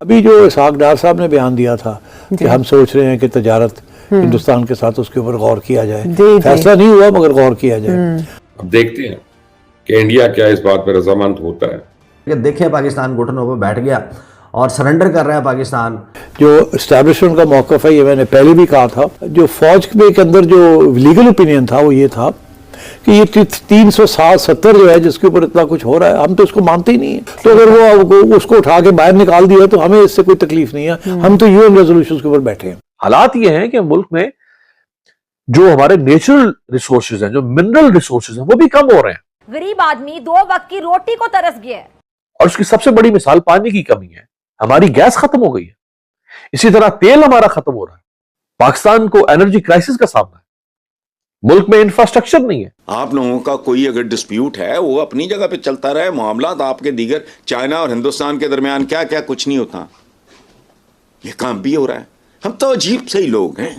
अभी जो इसहाक डार साहब ने बयान दिया था कि हम सोच रहे हैं कि तजारत हिंदुस्तान के साथ उसके ऊपर गौर किया जाए, फैसला नहीं हुआ मगर गौर किया जाए। अब देखते हैं कि इंडिया क्या इस बात पर रजामंद होता है। देखें पाकिस्तान घुटनों पर बैठ गया और सरेंडर कर रहा है पाकिस्तान। जो एस्टैब्लिशमेंट का मौक़िफ़ है, ये मैंने पहले भी कहा था, जो फौज के अंदर जो लीगल ओपिनियन था वो ये था कि ये 370 जो है जिसके ऊपर इतना कुछ हो रहा है, हम तो उसको मानते ही नहीं है। तो अगर वो उसको उठा के बाहर निकाल दिया तो हमें इससे कोई तकलीफ नहीं है, हम तो यूएन रेजोल्यूशन के ऊपर बैठे हैं। हालात ये हैं कि मुल्क में जो हमारे नेचुरल रिसोर्सेज हैं, जो मिनरल रिसोर्सेज हैं, वो भी कम हो रहे हैं। गरीब आदमी 2 वक्त की रोटी को तरस गया है और उसकी सबसे बड़ी मिसाल पानी की कमी है। हमारी गैस खत्म हो गई है, इसी तरह तेल हमारा खत्म हो रहा है। पाकिस्तान को एनर्जी क्राइसिस का सामना है, मुल्क में इंफ्रास्ट्रक्चर नहीं है। आप लोगों का कोई अगर डिस्प्यूट है वो अपनी जगह पे चलता रहे, मामला आपके दीगर चाइना और हिंदुस्तान के दरमियान क्या क्या कुछ नहीं होता, ये काम भी हो रहा है। हम तो अजीब से ही लोग हैं,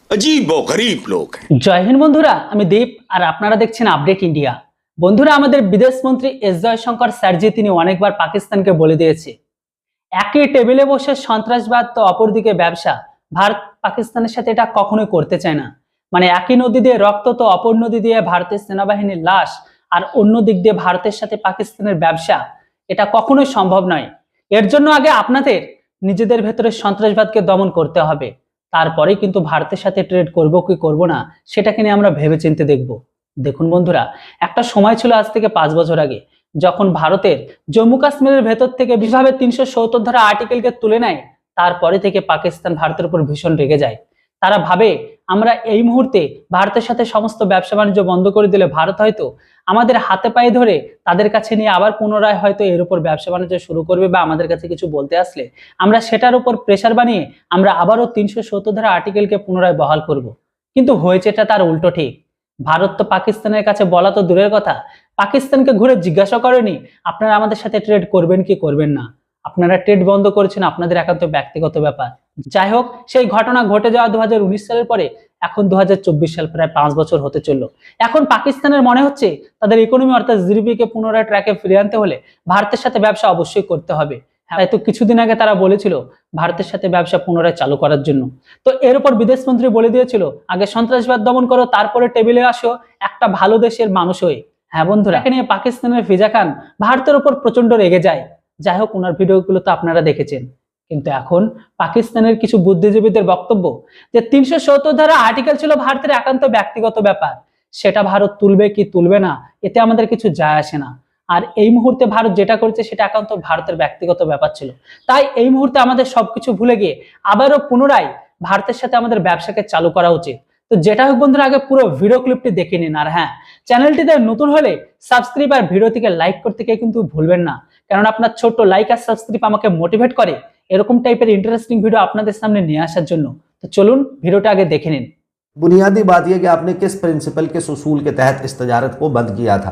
अजीब व गरीब लोग हैं। जय हिंद बंधुरा, आमी दीप और आपनारा देखছেন আপডেট इंडिया। বন্ধুরা, আমাদের বিদেশ মন্ত্রী এস জয়শঙ্কর স্যারজি তিনি অনেকবার পাকিস্তানকে বলে দিয়েছে একই টেবিলে বসে সন্ত্রাসবাদ তো অপরদিকে ব্যবসা, ভারত পাকিস্তানের সাথে এটা কখনোই করতে চায় না। মানে একই নদী দিয়ে রক্ত তো অপর নদী দিয়ে ভারতের সেনাবাহিনীর লাশ, আর অন্য দিক দিয়ে ভারতের সাথে পাকিস্তানের ব্যবসা, এটা কখনোই সম্ভব নয়। এর জন্য আগে আপনাদের নিজেদের ভেতরে সন্ত্রাসবাদকে দমন করতে হবে, তারপরেই কিন্তু ভারতের সাথে ট্রেড করব কি করব না সেটাকে নিয়ে আমরা ভেবেচিন্তে দেখব। দেখুন বন্ধুরা, একটা সময় ছিল আজ থেকে 5 বছর আগে, যখন ভারতের জম্মু কাশ্মীরের ভেতর থেকে বিভাবে 370 ধারা আর্টিকেলকে তুলে নেয়, তারপরে থেকে পাকিস্তান ভারতের উপর ভীষণ রেগে যায়। তারা ভাবে আমরা এই মুহূর্তে ভারতের সাথে সমস্ত ব্যবসা বাণিজ্য বন্ধ করে দিলে ভারত হয়তো আমাদের হাতে পায়ে ধরে তাদের কাছে নিয়ে আবার পুনরায় হয়তো এর উপর ব্যবসা বাণিজ্য শুরু করবে, বা আমাদের কাছে কিছু বলতে আসলে আমরা সেটার উপর প্রেসার বানিয়ে আমরা আবারও 370 ধারা আর্টিকেলকে পুনরায় বহাল করব। কিন্তু হয়েছে এটা তার উল্টো। ঠিক, ভারত তো পাকিস্তানের কাছে বলা তো দূরের কথা, পাকিস্তানকে ঘুরে জিজ্ঞাসা করেনি আপনারা আমাদের সাথে ট্রেড করবেন কি করবেন না। আপনারা ট্রেড বন্ধ করেছেন আপনাদের একান্ত ব্যক্তিগত ব্যাপার। যাই হোক, সেই ঘটনা ঘটে যাওয়া 2019 সালের পরে এখন 2024 সাল, প্রায় 5 বছর হতে চললো। এখন পাকিস্তানের মনে হচ্ছে তাদের ইকোনমি অর্থাৎ জিডিপি কে পুনরায় ট্র্যাকে ফিরিয়ে আনতে হলে ভারতের সাথে ব্যবসা অবশ্যই করতে হবে। তাই তো কিছুদিন আগে তারা বলেছিল ভারতের সাথে ব্যবসা পুনরায় চালু করার জন্য। তো এর উপর বিদেশমন্ত্রী বলে দিয়েছিল আগে সন্ত্রাসবাদ দমন করো, তারপরে টেবিলে আসো একটা ভালো দেশের মানুষ হয়ে। হ্যাঁ বন্ধুরা, এখানে পাকিস্তানের ফিজা খান ভারতের উপর প্রচন্ড রেগে যায়। যাই হোক, ওনার ভিডিওগুলো তো আপনারা দেখেছেন। কিন্তু এখন পাকিস্তানের কিছু বুদ্ধিজীবীদের বক্তব্য যে 370 ধারা আর্টিকেল ছিল ভারতের একান্ত ব্যক্তিগত ব্যাপার, সেটা ভারত তুলবে কি তুলবে না এতে আমাদের কিছু যায় আসে না। আর এই মুহূর্তে ভারত যেটা করছে সেটা একান্ত ভারতের ব্যক্তিগত ব্যাপার ছিল। তাই এই মুহূর্তে আমাদের সবকিছু ভুলে গিয়ে আবারও পুনরায় ভারতের সাথে আমাদের ব্যবসাকে চালু করা উচিত। তো যেটা হোক বন্ধুরা, আগে পুরো ভিডিও ক্লিপটি দেখে নিন। আর হ্যাঁ, চ্যানেলটিতে নতুন হলে সাবস্ক্রাইব আর ভিডিওটিকে লাইক করতে কিন্তু ভুলবেন না, কারণ আপনার ছোট্ট লাইক আর সাবস্ক্রাইব আমাকে মোটিভেট করে এরকম টাইপের ইন্টারেস্টিং ভিডিও আপনাদের সামনে নিয়ে আসার জন্য। তো চলুন ভিডিওটা আগে দেখে নিন। बुनियादी बात यह कि आपने किस प्रिंसिपल के उसूल के तहत इस तजारत को बंद किया था।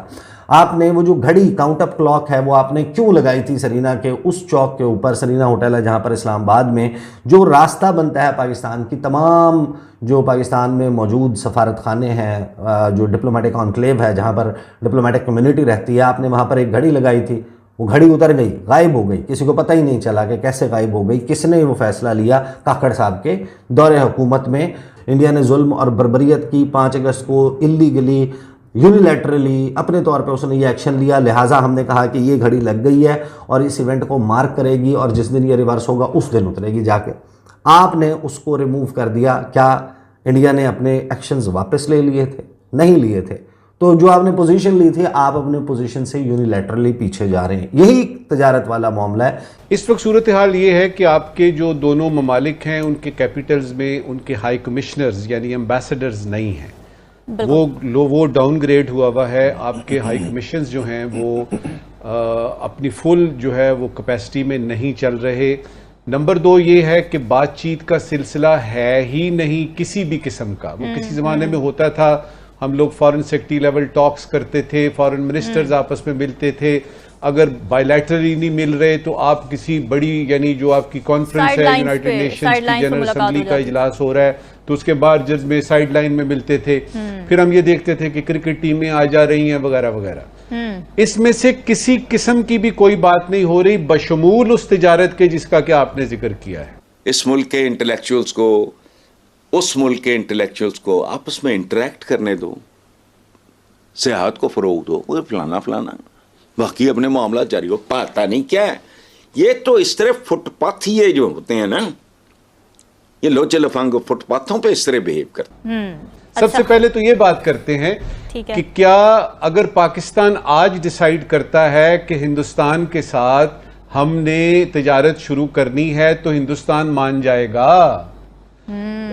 आपने वो जो घड़ी काउंट अप क्लॉक है वो आपने क्यों लगाई थी सरीना के उस चौक के ऊपर, सरीना होटल है जहाँ पर इस्लामाबाद में जो रास्ता बनता है पाकिस्तान की तमाम जो पाकिस्तान में मौजूद सफारत खाने हैं, जो डिप्लोमेटिक ऑनक्लेव है जहाँ पर डिप्लोमेटिक कम्युनिटी रहती है, आपने वहाँ पर एक घड़ी लगाई थी। वो घड़ी उतर गई, गायब हो गई, किसी को पता ही नहीं चला कि कैसे गायब हो गई, किसने वो फैसला लिया। काकड़ साहब के दौरे हुकूमत में इंडिया ने जुल्म और बर्बरियत की। 5 अगस्त को इलीगली यूनिलैटरली अपने तौर पे उसने ये एक्शन लिया, लिहाजा हमने कहा कि ये घड़ी लग गई है और इस इवेंट को मार्क करेगी और जिस दिन ये रिवर्स होगा उस दिन उतरेगी जाके। आपने उसको रिमूव कर दिया। क्या इंडिया ने अपने एक्शंस वापस ले लिए थे? नहीं लिए थे। तो जो आपने पोजीशन ली थी, आप अपने पोजीशन से यूनिलैटरली पीछे जा रहे हैं। यही तजारत वाला मामला है। इस वक्त सूरत हाल ये है कि आपके जो दोनों ममालिक हैं उनके कैपिटल्स में उनके हाई कमिश्नर्स यानी एम्बेसडर्स नहीं हैं, वो डाउनग्रेड हुआ है। आपके हाई कमिश्नर्स जो हैं वो अपनी फुल जो है वो कैपेसिटी में नहीं चल रहे। नंबर 2 ये है कि बातचीत का सिलसिला है ही नहीं किसी भी किस्म का। वो किसी ज़माने में होता था, हम लोग फॉरेन सेक्रेटरी लेवल टॉक्स करते थे, फॉरेन मिनिस्टर्स आपस में मिलते थे। अगर बायलैटरली नहीं मिल रहे तो आप किसी बड़ी यानी जो आपकी कॉन्फ्रेंस है यूनाइटेड नेशंस की जनरल असेंबली का इजलास हो रहा है तो उसके बाद जज में साइड लाइन में मिलते थे। फिर हम ये देखते थे कि क्रिकेट टीमें आ जा रही हैं वगैरह वगैरह। इसमें से किसी किस्म की भी कोई बात नहीं हो रही बशमूल उस तिजारत के जिसका कि आपने जिक्र किया है। इस मुल्क के इंटेलेक्चुअल्स को, उस मुल्क के इंटेलेक्चुअल्स को आपस में इंटरेक्ट करने दो, सियाहत को फरोग दो, कोई फलाना फलाना, बाकी अपने मामला जारी हो। पता नहीं क्या है ये, तो इस तरह फुटपाथ ये जो होते हैं ना, ये लोचे लफंग फुटपाथों पे इस तरह बिहेव करते। सबसे पहले तो ये बात करते हैं कि क्या अगर पाकिस्तान आज डिसाइड करता है कि हिंदुस्तान के साथ हमने तिजारत शुरू करनी है तो हिंदुस्तान मान जाएगा?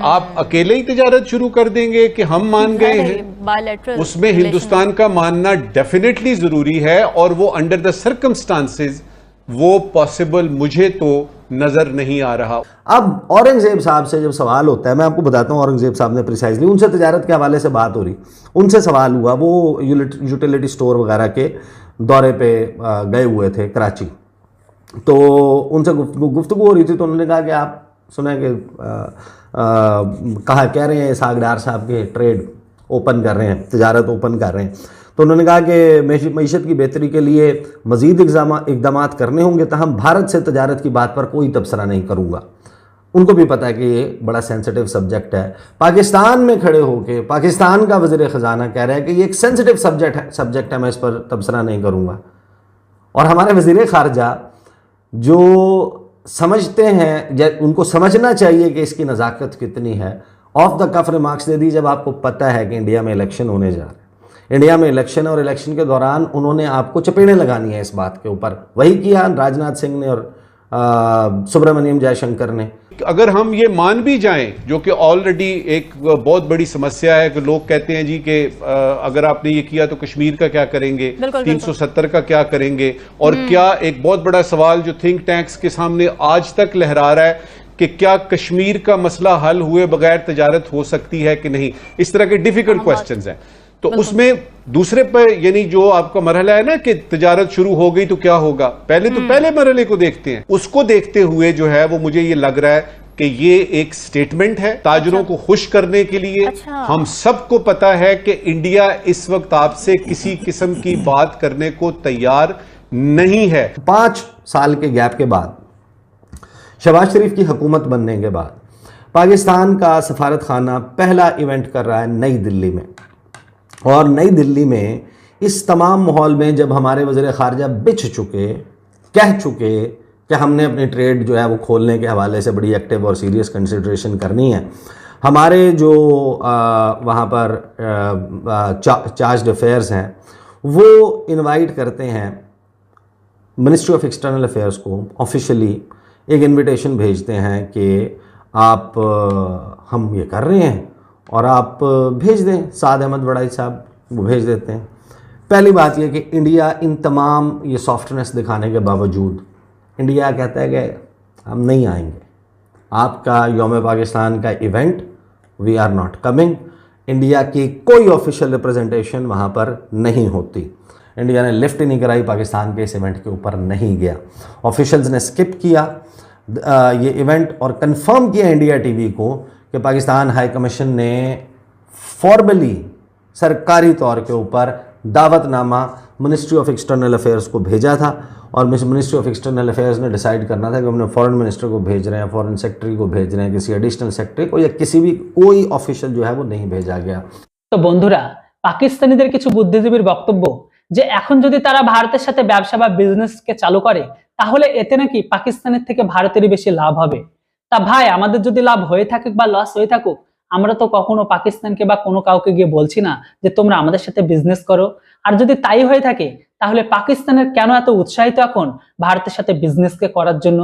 आप अकेले ही तिजारत शुरू कर देंगे कि हम मान गए हैं? उसमें हिंदुस्तान का मानना डेफिनेटली जरूरी है, और वो अंडर द सर्कमस्टांसेस वो पॉसिबल मुझे तो नजर नहीं आ रहा। अब औरंगजेब साहब से जब सवाल होता है, मैं आपको बताता हूँ औरंगजेब साहब ने प्रिसाइजली, उनसे तिजारत के हवाले से बात हो रही, उनसे सवाल हुआ, वो यूटिलिटी स्टोर वगैरह के दौरे पे गए हुए थे कराची, तो उनसे गुफ्तगू हो रही थी, तो उन्होंने कहा कि आप सुना कि कह रहे हैं सागडार साहब के ट्रेड ओपन कर रहे हैं, तिजारत ओपन कर रहे हैं, तो उन्होंने कहा कि मईशत की बेहतरी के लिए मज़ीद इक़दाम करने होंगे, तो हम भारत से तिजारत की बात पर कोई तबसरा नहीं करूँगा। उनको भी पता है कि ये बड़ा सेंसिटिव सब्जेक्ट है। पाकिस्तान में खड़े होकर पाकिस्तान का वज़ीर ख़जाना कह रहा है कि ये एक सेंसिटिव सब्जेक्ट है, मैं इस पर तबसरा नहीं करूँगा। और हमारे वज़ीर ख़ारजा जो समझते हैं, उनको समझना चाहिए कि इसकी नज़ाकत कितनी है, ऑफ द कफ रिमार्क्स दे दी जब आपको पता है कि इंडिया में इलेक्शन होने जा रहा है। इंडिया में इलेक्शन है और इलेक्शन के दौरान उन्होंने आपको चपेड़ें लगानी है इस बात के ऊपर। वही किया राजनाथ सिंह ने और सुब्रमण्यम जयशंकर ने। अगर हम ये मान भी जाएं, जो कि ऑलरेडी एक बहुत बड़ी समस्या है कि लोग कहते हैं जी कि अगर आपने ये किया तो कश्मीर का क्या करेंगे, 370 का क्या करेंगे, और क्या एक बहुत बड़ा सवाल जो थिंक टैंक्स के सामने आज तक लहरा रहा है कि क्या कश्मीर का मसला हल हुए बगैर तिजारत हो सकती है कि नहीं, इस तरह के डिफिकल्ट क्वेश्चंस हैं। तो उसमें दूसरे पर यानी जो आपका मरहला है ना कि तिजारत शुरू हो गई तो क्या होगा, पहले तो पहले मरहले को देखते हैं। उसको देखते हुए जो है वो मुझे ये लग रहा है कि ये एक स्टेटमेंट है ताजरों को खुश करने के लिए। हम सबको पता है कि इंडिया इस वक्त आपसे किसी किस्म की बात करने को तैयार नहीं है। 5 साल के गैप के बाद, शहबाज शरीफ की हुकूमत बनने के बाद, पाकिस्तान का सफारत खाना पहला इवेंट कर रहा है नई दिल्ली में। और नई दिल्ली में इस तमाम माहौल में जब हमारे वज़ीर ख़ारजा बिछ चुके, कह चुके कि हमने अपनी ट्रेड जो है वो खोलने के हवाले से बड़ी एक्टिव और सीरियस कंसिडरेशन करनी है, हमारे जो वहाँ पर चार्ज अफेयर्स हैं वो इनवाइट करते हैं मिनिस्ट्री ऑफ एक्सटर्नल अफेयर्स को, ऑफिशियली एक इनविटेशन भेजते हैं कि आप हम ये कर रहे हैं और आप भेज दें। साद अहमद वड़ाई साहब वो भेज देते हैं। पहली बात यह कि इंडिया इन तमाम ये सॉफ्टनेस दिखाने के बावजूद इंडिया कहता है कि हम नहीं आएंगे, आपका यौम पाकिस्तान का event we are not coming. India की कोई ऑफिशियल रिप्रेजेंटेशन वहाँ पर नहीं होती। इंडिया ने लिफ्ट ही नहीं कराई, पाकिस्तान के इस इवेंट के ऊपर नहीं गया। ऑफिशियल्स ने स्किप किया ये इवेंट और कंफर्म किया इंडिया टीवी को कि पाकिस्तान हाई कमीशन ने फॉर्मली सरकारी तौर के ऊपर दावतनामा मिनिस्ट्री ऑफ एक्सटर्नल अफेयर्स को भेजा था और मिनिस्ट्री ऑफ एक्सटर्नल अफेयर्स ने डिसाइड करना था कि हमने फॉरेन मिनिस्टर को भेज रहे हैं, फॉरेन सेक्रेटरी को भेज रहे हैं, किसी एडिशनल सेक्रेटरी को या किसी भी कोई ऑफिशियल जो है वो नहीं भेजा गया। তো বন্ধুরা, পাকিস্তানিদের কিছু বুদ্ধিজীবীর বক্তব্য যে এখন যদি তারা ভারতের সাথে ব্যবসা বা বিজনেসকে চালু করে তাহলে এতে নাকি পাকিস্তানের থেকে ভারতেরই বেশি লাভ হবে। তা ভাই, আমাদের যদি লাভ হয়ে থাকে বা লস হয়ে থাকুক, আমরা তো কখনো পাকিস্তানকে বা কোনো কাউকে গিয়ে বলছি না যে তোমরা আমাদের সাথে বিজনেস করো। আর যদি তাই হয়ে থাকে তাহলে পাকিস্তানের কেন এত উৎসাহিত এখন ভারতের সাথে বিজনেসকে করার জন্য?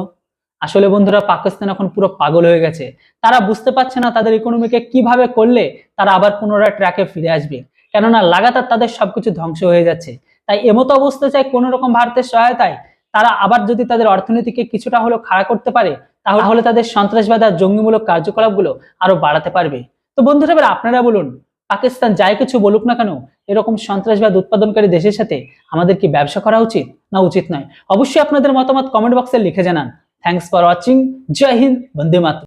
আসলে বন্ধুরা, পাকিস্তান এখন পুরো পাগল হয়ে গেছে। তারা বুঝতে পারছে না তাদের ইকোনমিকে কিভাবে করলে তারা আবার পুনরায় ট্র্যাকে ফিরে আসবে, কেননা লাগাতার তাদের সবকিছু ধ্বংস হয়ে যাচ্ছে। তাই এমতো অবস্থা চাই কোন রকম ভারতের সহায়তায় তারা আবার যদি তাদের অর্থনীতিকে কিছুটা হলেও খাড়া করতে পারে তাহলে তাদের সন্ত্রাসবাদ আর জঙ্গিমূলক কার্যকলাপগুলো আরো বাড়াতে পারবে। তো বন্ধুরা, এবার আপনারা বলুন, পাকিস্তান যাই কিছু বলুক না কেন, এরকম সন্ত্রাসবাদ উৎপাদনকারী দেশের সাথে আমাদের কি ব্যবসা করা উচিত না উচিত নয়? অবশ্যই আপনাদের মতামত কমেন্ট বক্সে লিখে জানান। Thanks for watching. জয় হিন্দ, বন্দে মাতরম।